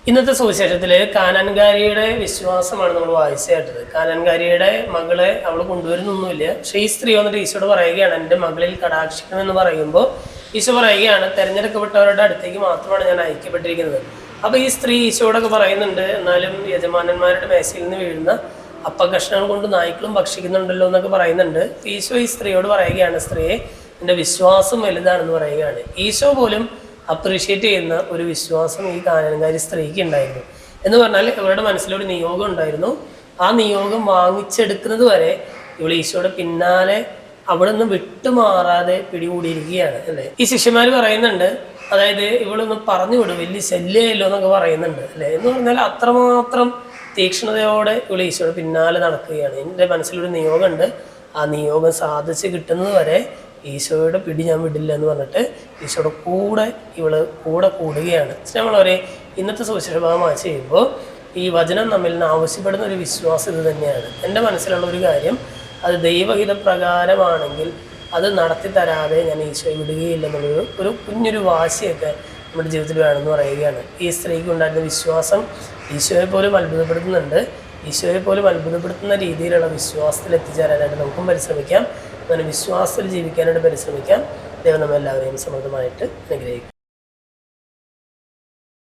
ഇന്നത്തെ സുവിശേഷത്തിൽ കാനാൻകാരിയുടെ വിശ്വാസമാണ് നമ്മൾ വായിച്ചു കേട്ടത്. കാനാൻകാരിയുടെ മകളെ അവൾ കൊണ്ടുവരുന്നൊന്നുമില്ല. പക്ഷേ ഈ സ്ത്രീ വന്നിട്ട് ഈശോട് പറയുകയാണ്, എൻ്റെ മകളിൽ കടാക്ഷിക്കണമെന്ന് പറയുമ്പോൾ ഈശോ പറയുകയാണ്, തിരഞ്ഞെടുക്കപ്പെട്ടവരുടെ അടുത്തേക്ക് മാത്രമാണ് ഞാൻ അയക്കപ്പെട്ടിരിക്കുന്നത്. അപ്പോൾ ഈ സ്ത്രീ ഈശോടൊക്കെ പറയുന്നുണ്ട്, എന്നാലും യജമാനന്മാരുടെ മേശയിൽ നിന്ന് വീഴുന്ന അപ്പകഷ്ണങ്ങൾ കൊണ്ട് നായ്ക്കളും ഭക്ഷിക്കുന്നുണ്ടല്ലോ എന്നൊക്കെ പറയുന്നുണ്ട്. ഈശോ ഈ സ്ത്രീയോട് പറയുകയാണ്, സ്ത്രീയെ എൻ്റെ വിശ്വാസം വലുതാണെന്ന് പറയുകയാണ്. ഈശോ പോലും അപ്രീഷിയേറ്റ് ചെയ്യുന്ന ഒരു വിശ്വാസം ഈ കാനാൻകാരി സ്ത്രീക്ക് ഉണ്ടായിരുന്നു. എന്ന് പറഞ്ഞാൽ ഇവരുടെ മനസ്സിലൊരു നിയോഗം ഉണ്ടായിരുന്നു. ആ നിയോഗം വാങ്ങിച്ചെടുക്കുന്നത് വരെ ഇവൾ ഈശോയുടെ പിന്നാലെ അവിടെ നിന്ന് വിട്ടുമാറാതെ പിടികൂടിയിരിക്കുകയാണ് അല്ലേ. ഈ ശിഷ്യന്മാർ പറയുന്നുണ്ട്, അതായത് ഇവളൊന്ന് പറഞ്ഞു വിടും, വലിയ ശല്യമല്ലോ എന്നൊക്കെ പറയുന്നുണ്ട് അല്ലേ. എന്ന് പറഞ്ഞാൽ അത്രമാത്രം തീക്ഷ്ണതയോടെ ഇവൾ ഈശോയുടെ പിന്നാലെ നടക്കുകയാണ്. എൻ്റെ മനസ്സിലൊരു നിയോഗമുണ്ട്, ആ നിയോഗം സാധിച്ച് കിട്ടുന്നത് വരെ ഈശോയുടെ പിടി ഞാൻ വിടില്ല എന്ന് പറഞ്ഞിട്ട് ഈശോയുടെ കൂടെ കൂടുകയാണ്. നമ്മളവരെ ഇന്നത്തെ സുവിശേഷ ഭാഗം വായിച്ച് ചെയ്യുമ്പോൾ ഈ വചനം നമ്മിൽ നിന്ന് ആവശ്യപ്പെടുന്ന ഒരു വിശ്വാസം ഇത് തന്നെയാണ്. എൻ്റെ മനസ്സിലുള്ള ഒരു കാര്യം അത് ദൈവഹിത പ്രകാരമാണെങ്കിൽ അത് നടത്തി തരാതെ ഞാൻ ഈശോയെ വിടുകയില്ലെന്നുള്ളൊരു കുഞ്ഞൊരു വാശിയൊക്കെ നമ്മുടെ ജീവിതത്തിൽ വേണമെന്ന് പറയുകയാണ്. ഈ സ്ത്രീക്ക് ഉണ്ടായിരുന്ന വിശ്വാസം ഈശോയെ പോലും അത്ഭുതപ്പെടുത്തുന്നുണ്ട്. ഈശോയെ പോലും അത്ഭുതപ്പെടുത്തുന്ന രീതിയിലുള്ള വിശ്വാസത്തിൽ എത്തിച്ചേരാനായിട്ട് നമുക്കും പരിശ്രമിക്കാം. അങ്ങനെ വിശ്വാസത്തിൽ ജീവിക്കാനായിട്ട് പരിശ്രമിക്കാം. ദൈവം നമ്മെല്ലാവരെയും സമൃദ്ധമായിട്ട് അനുഗ്രഹിക്കും.